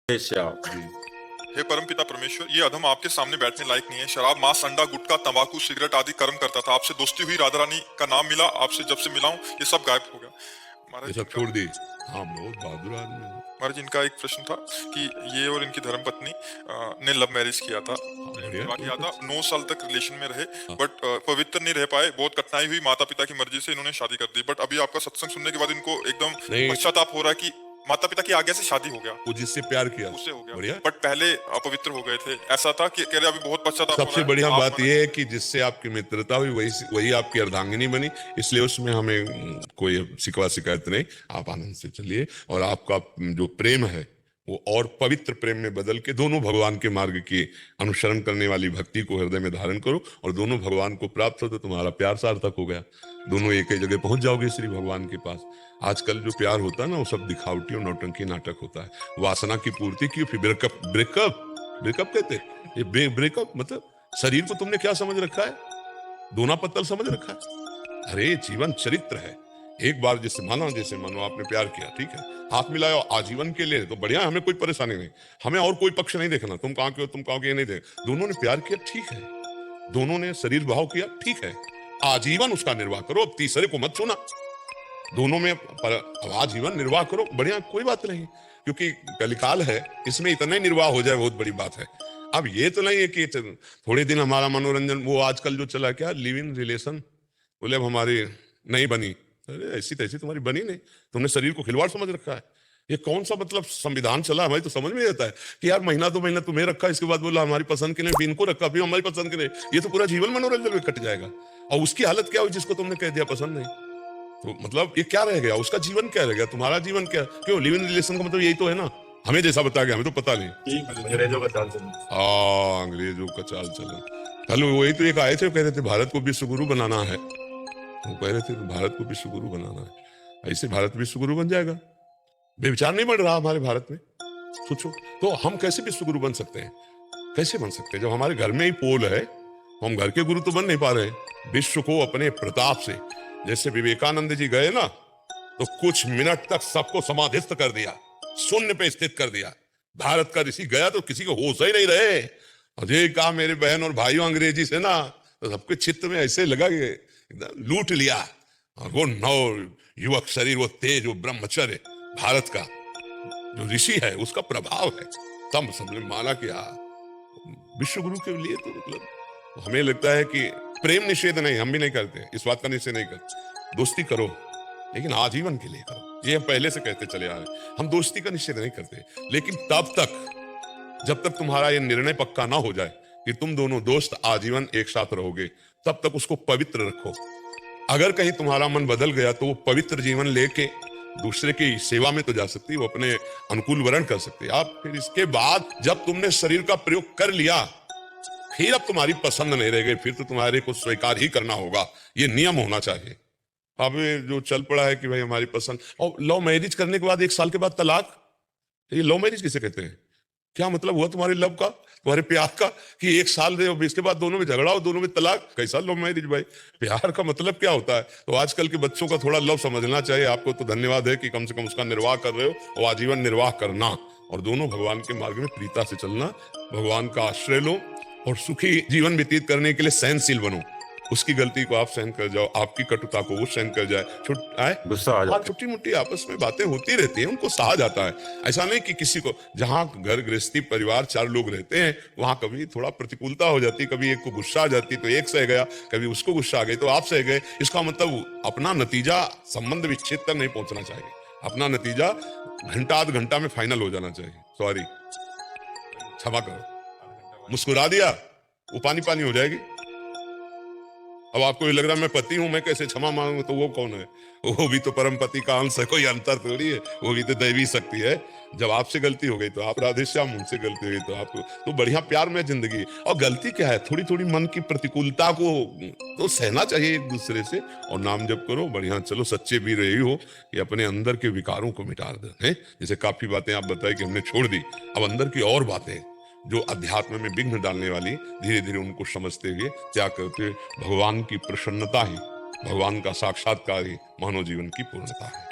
जी। हे परमपिता परमेश्वर, ये अधम आपके सामने बैठने लायक नहीं है। शराब, मांस, अंडा, गुटखा, तंबाकू, सिगरेट आदि कर्म करता था। आपसे दोस्ती हुई, राधा रानी का नाम मिला, आपसे जब से मिला हूं ये सब गायब हो गया। ये महाराज सब छोड़ दी। हाँ, बहुत बहादुर आदमी है। महाराज इनका एक प्रश्न था कि ये और इनकी धर्मपत्नी ने लव मैरिज किया था, हाँ, प्रेम बढ़िया, विवाह किया बहुत था। अच्छा। 9 साल तक रिलेशन में रहे, हाँ। बट पवित्र नहीं रह पाए। बहुत कठिनाई हुई, माता पिता की मर्जी से इन्होंने शादी कर दी। बट अभी आपका सत्संग सुनने के बाद इनको एकदम नहीं, पश्चाताप हो रहा है कि माता पिता की आज्ञा से शादी हो गया, वो जिससे प्यार किया उससे हो गया। बढ़िया। बट पहले अपवित्र हो गए थे, ऐसा था कि कह रहे अभी बहुत पश्चाताप हो सबसे रहा है। बढ़िया आप बात मना यह है कि जिससे आपकी मित्रता हुई वही वही आपकी अर्धांगिनी बनी, इसलिए उसमें हमें कोई शिकवा शिकायत नहीं। आप आनंद से चलिए और आपका जो प्रेम है वो और पवित्र प्रेम में बदल के दोनों भगवान के मार्ग की अनुसरण करने वाली भक्ति को हृदय में धारण करो और दोनों भगवान को प्राप्त हो तो तुम्हारा प्यार सार्थक हो गया। दोनों एक ही जगह पहुंच जाओगे श्री भगवान के पास। आजकल जो प्यार होता है ना वो सब दिखावटी और नौटंकी नाटक होता है। वासना की पूर्ति की, फिर ब्रेकअप ब्रेकअप ब्रेकअप कहते हैं। ये ब्रेकअप मतलब शरीर को तुमने क्या समझ रखा है? दोना पत्तल समझ रखा है? अरे जीवन चरित्र है। एक बार जैसे मानो आपने प्यार किया, ठीक है, हाथ मिलाया आजीवन के लिए तो बढ़िया, हमें कोई परेशानी नहीं। हमें और कोई पक्ष नहीं देखना, तुम कहाँ के हो तुम कहाँ के, ये नहीं देख। दोनों ने प्यार किया, ठीक है, दोनों ने शरीर भाव किया, ठीक है, आजीवन उसका निर्वाह करो, अब तीसरे को मत छूना। दोनों में आजीवन निर्वाह करो, बढ़िया, कोई बात नहीं, क्योंकि कलिकाल है, इसमें इतना ही निर्वाह हो जाए बहुत बड़ी बात है। अब ये तो नहीं है कि थोड़े दिन हमारा मनोरंजन, वो आजकल जो चला क्या लिव इन रिलेशन, बोले अब हमारी नहीं बनी। अरे ऐसी तैसी तुम्हारी बनी नहीं, तुमने शरीर को खिलवाड़ समझ रखा है। ये कौन सा मतलब संविधान चला, हमारी तो समझ में आता है कि यार महीना 2 महीना तुम्हें रखा, इसके बाद बोला हमारी पसंद के लिए, फिर इनको रखा, फिर हमारी पसंद के लिए। ये तो पूरा जीवन मनोरंजन में कट जाएगा। और उसकी हालत क्या हुई जिसको तुमने कह दिया पसंद नहीं, तो मतलब ये क्या रह गया, उसका जीवन क्या रह गया, तुम्हारा जीवन क्या? क्यों लिव इन रिलेशन का मतलब यही तो है ना। हमें जैसा बता गया, हमें तो पता नहीं। अंग्रेजों का चाल चलन। हाँ, अंग्रेजों का चाल चलन। कल वही तो एक आए थे, कह रहे थे भारत को विश्व गुरु बनाना है। वो कह रहे थे भारत को विश्व गुरु बनाना है, ऐसे भारत विश्व गुरु बन जाएगा। बेविचार नहीं बढ़ रहा हमारे भारत में, सोचो तो हम कैसे विश्व गुरु बन सकते हैं? कैसे बन सकते हैं जब हमारे घर में ही पोल है? हम घर के गुरु तो बन नहीं पा रहे। विश्व को अपने प्रताप से, जैसे विवेकानंद जी गए ना तो कुछ मिनट तक सबको समाधिस्थ कर दिया, शून्य पे स्थित कर दिया। भारत का ऋषि गया तो किसी को होश ही नहीं रहे। और ये कहा मेरे बहन और भाइयों अंग्रेजी से ना, तो सबके चित्त में ऐसे लगा कि एकदम लूट लिया। और वो नव युवक शरीर, वो तेज, वो ब्रह्मचर्य, भारत का जो ऋषि है उसका प्रभाव है। तब सबने माना कि विश्व गुरु के लिए तो मतलब हमें लगता है कि प्रेम निषेध नहीं, हम भी नहीं करते, इस बात का निषेध नहीं करते। दोस्ती करो लेकिन आजीवन के लिए करो, ये हम पहले से कहते चले आ रहे। हम दोस्ती का निषेध नहीं करते, लेकिन तब तक जब तक तुम्हारा ये निर्णय पक्का ना हो जाए कि तुम दोनों दोस्त आजीवन एक साथ रहोगे, तब तक उसको पवित्र रखो। अगर कहीं तुम्हारा मन बदल गया तो वो पवित्र जीवन लेके दूसरे की सेवा में तो जा सकती है, वो अपने अनुकूल वर्ण कर सकती है आप। फिर इसके बाद जब तुमने शरीर का प्रयोग कर लिया, फिर अब तुम्हारी पसंद नहीं रह गई, फिर तो तुम्हारे को स्वीकार ही करना होगा। ये नियम होना चाहिए। अब जो चल पड़ा है कि भाई हमारी पसंद, और लव मैरिज करने के बाद 1 साल के बाद तलाक, ये लव मैरिज किसे कहते हैं? क्या मतलब हुआ तुम्हारे लव का, तुम्हारे प्यार का, कि 1 साल रहे इसके बाद दोनों में झगड़ा हो, दोनों में तलाक? कैसा लव मैरिज भाई? प्यार का मतलब क्या होता है? तो आजकल के बच्चों का थोड़ा लव समझना चाहिए। आपको तो धन्यवाद है कि कम से कम उसका निर्वाह कर रहे हो, और आजीवन निर्वाह करना, और दोनों भगवान के मार्ग में प्रीता से चलना। भगवान का आश्रय लो और सुखी जीवन व्यतीत करने के लिए सहनशील बनो। उसकी गलती को आप सहन कर जाओ, आपकी कटुता को वो सहन कर जाए। गुस्सा आ जाता है। छोटी मोटी आपस में बातें होती रहती हैं, उनको सहा जाता है। ऐसा नहीं कि किसी को, जहां घर गृहस्थी परिवार 4 लोग रहते हैं वहां कभी थोड़ा प्रतिकूलता हो जाती, कभी एक को गुस्सा आ जाती तो एक सह गया, कभी उसको गुस्सा आ गई तो आप सह गए। इसका मतलब अपना नतीजा संबंध विच्छेद तक नहीं पहुंचना चाहिए, अपना नतीजा घंटा आध घंटा में फाइनल हो जाना चाहिए। सॉरी, क्षमा करो, मुस्कुरा दिया वो पानी पानी हो जाएगी। अब आपको ये लग रहा है मैं पति हूं, मैं कैसे क्षमा मांगू, तो वो कौन है? वो भी तो परम पति का अंश है, कोई अंतर थोड़ी है, वो भी तो दैवी शक्ति है। जब आपसे गलती हो गई तो आप राधे श्याम, उनसे गलती हो गई तो आपको, तो बढ़िया प्यार में जिंदगी। और गलती क्या है, थोड़ी थोड़ी मन की प्रतिकूलता को तो सहना चाहिए एक दूसरे से, और नाम जप करो, बढ़िया चलो। सच्चे भी रही हो कि अपने अंदर के विकारों को मिटा दे। जैसे काफी बातें आप बताए कि हमने छोड़ दी, अब अंदर की और बातें जो अध्यात्म में विघ्न डालने वाली, धीरे धीरे उनको समझते हुए त्याग करते, भगवान की प्रसन्नता ही, भगवान का साक्षात्कार ही मानव जीवन की पूर्णता है।